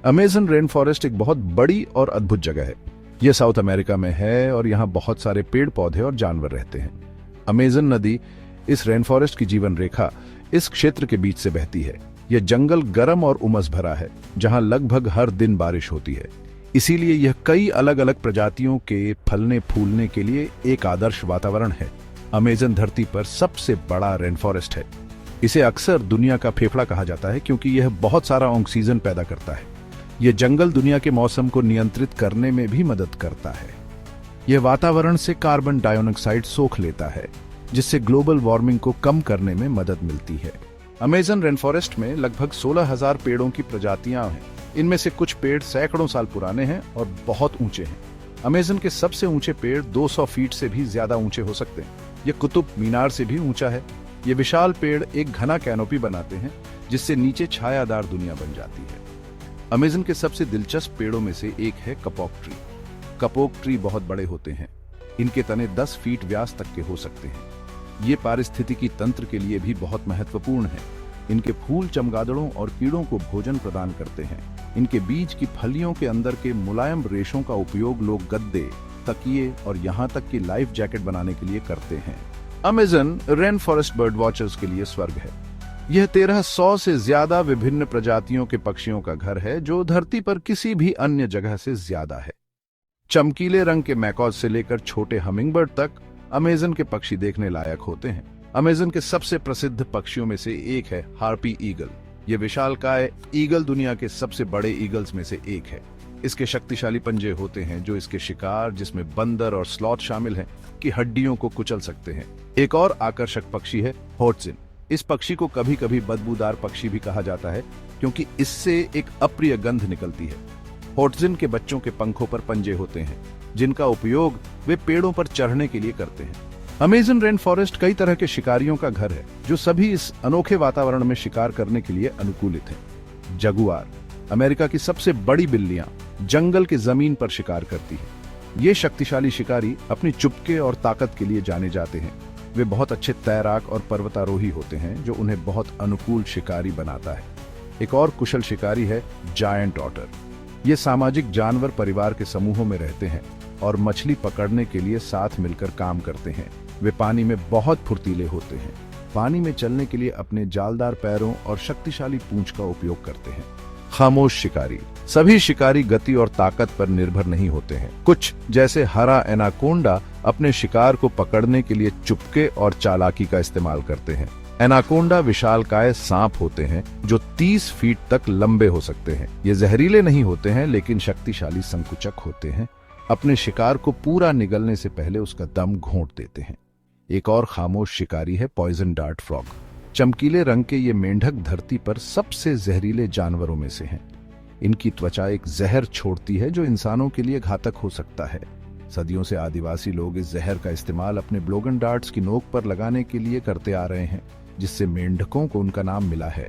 Amazon rain forest एक बहुत बड़ी और अद्भुत जगह है। यह साउथ अमेरिका में है और यहाँ बहुत सारे पेड़ पौधे और जानवर रहते हैं। अमेज़न नदी, इस रेन फॉरेस्ट की जीवन रेखा, इस क्षेत्र के बीच से बहती है। यह जंगल गर्म और उमस भरा है, जहाँ लगभग हर दिन बारिश होती है। इसीलिए यह कई अलग अलग प्रजातियों के फलने फूलने के लिए एक आदर्श वातावरण है। अमेज़न धरती पर सबसे बड़ा रेन फॉरेस्ट है। इसे अक्सर दुनिया का फेफड़ा कहा जाता है क्योंकि यह बहुत सारा ऑक्सीजन पैदा करता है। यह जंगल दुनिया के मौसम को नियंत्रित करने में भी मदद करता है। यह वातावरण से कार्बन डाइऑक्साइड सोख लेता है, जिससे ग्लोबल वार्मिंग को कम करने में मदद मिलती है। अमेज़न रेन फॉरेस्ट में लगभग 16,000 पेड़ों की प्रजातियां हैं। इनमें से कुछ पेड़ सैकड़ों साल पुराने हैं और बहुत ऊंचे हैं। अमेज़न के सबसे ऊंचे पेड़ 200 फीट से भी ज्यादा ऊंचे हो सकते हैं। यह कुतुब मीनार से भी ऊंचा है। ये विशाल पेड़ एक घना कैनोपी बनाते हैं, जिससे नीचे छायादार दुनिया बन जाती है। अमेज़न के सबसे दिलचस्प पेड़ों में से एक है कपोक ट्री। कपोक ट्री बहुत बड़े होते हैं। इनके तने 10 फीट व्यास तक के हो सकते हैं। ये पारिस्थितिकी तंत्र के लिए भी बहुत महत्वपूर्ण है। इनके फूल चमगादड़ों और कीड़ों को भोजन प्रदान करते हैं। इनके बीज की फलियों के अंदर के मुलायम रेशों का उपयोग लोग गद्दे, तकिए और यहाँ तक कि लाइफ जैकेट बनाने के लिए करते हैं। Amazon rain forest bird watchers के लिए स्वर्ग है। यह 1300 से ज्यादा विभिन्न प्रजातियों के पक्षियों का घर है, जो धरती पर किसी भी अन्य जगह से ज्यादा है। चमकीले रंग के मैकॉज से लेकर छोटे हमिंगबर्ड तक अमेज़न के पक्षी देखने लायक होते हैं। अमेज़न के सबसे प्रसिद्ध पक्षियों में से एक है हार्पी ईगल। ये विशालकाय ईगल दुनिया के सबसे बड़े ईगल्स में से एक है। इसके शक्तिशाली पंजे होते हैं जो इसके शिकार, जिसमें बंदर और स्लॉथ शामिल हैं, की हड्डियों को कुचल सकते हैं। एक और आकर्षक पक्षी है होर्टजिन। इस पक्षी को कभी कभी बदबूदार पक्षी भी कहा जाता है क्योंकि इससे एक अप्रिय गंध निकलती है। होर्टजिन के बच्चों के पंखों पर पंजे होते हैं, जिनका उपयोग वे पेड़ों पर चढ़ने के लिए करते हैं। अमेज़न रेन फॉरेस्ट कई तरह के शिकारियों का घर है, जो सभी इस अनोखे वातावरण में शिकार करने के लिए अनुकूलित हैं। जगुआर, अमेरिका की सबसे बड़ी बिल्लियां, जंगल के जमीन पर शिकार करती हैं। ये शक्तिशाली शिकारी अपनी चुपके और ताकत के लिए जाने जाते हैं। वे बहुत अच्छे तैराक और पर्वतारोही होते हैं, जो उन्हें बहुत अनुकूल शिकारी बनाता है। एक और कुशल शिकारी है जायंट ऑटर। ये सामाजिक जानवर परिवार के समूहों में रहते हैं और मछली पकड़ने के लिए साथ मिलकर काम करते हैं। वे पानी में बहुत फुर्तीले होते हैं। पानी में चलने के लिए अपने जालदार पैरों और शक्तिशाली पूंछ का उपयोग करते हैं। खामोश शिकारी, सभी शिकारी गति और ताकत पर निर्भर नहीं होते हैं। कुछ, जैसे हरा एनाकोंडा, अपने शिकार को पकड़ने के लिए चुपके और चालाकी का इस्तेमाल करते हैं। एनाकोंडा विशालकाय सांप होते हैं जो 30 फीट तक लंबे हो सकते हैं। ये जहरीले नहीं होते हैं, लेकिन शक्तिशाली संकुचक होते हैं। अपने शिकार को पूरा निगलने से पहले उसका दम घोंट देते हैं। एक और खामोश शिकारी है पॉइजन डार्ट फ्रॉग। चमकीले रंग के ये मेंढक धरती पर सबसे जहरीले जानवरों में से हैं। इनकी त्वचा एक जहर छोड़ती है जो इंसानों के लिए घातक हो सकता है। सदियों से आदिवासी लोग इस जहर का इस्तेमाल अपने ब्लोगन डार्ट्स की नोक पर लगाने के लिए करते आ रहे हैं, जिससे मेंढकों को उनका नाम मिला है।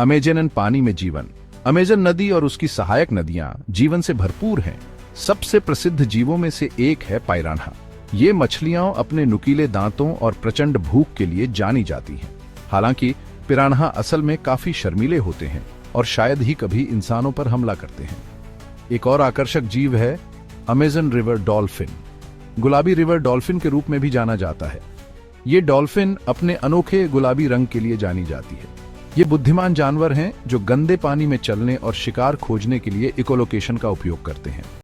अमेज़न पानी में जीवन। अमेज़न नदी और उसकी सहायक नदियां जीवन से भरपूर हैं। सबसे प्रसिद्ध जीवों में से एक है पायरान्हा। ये मछलियां अपने नुकीले दांतों और प्रचंड भूख के लिए जानी जाती हैं। हालांकि पिरान्हा असल में काफी शर्मीले होते हैं और शायद ही कभी इंसानों पर हमला करते हैं। एक और आकर्षक जीव है अमेज़न रिवर डॉल्फिन। गुलाबी रिवर डॉल्फिन के रूप में भी जाना जाता है। ये डॉल्फिन अपने अनोखे गुलाबी रंग के लिए जानी जाती है। ये बुद्धिमान जानवर हैं जो गंदे पानी में चलने और शिकार खोजने के लिए इकोलोकेशन का उपयोग करते हैं।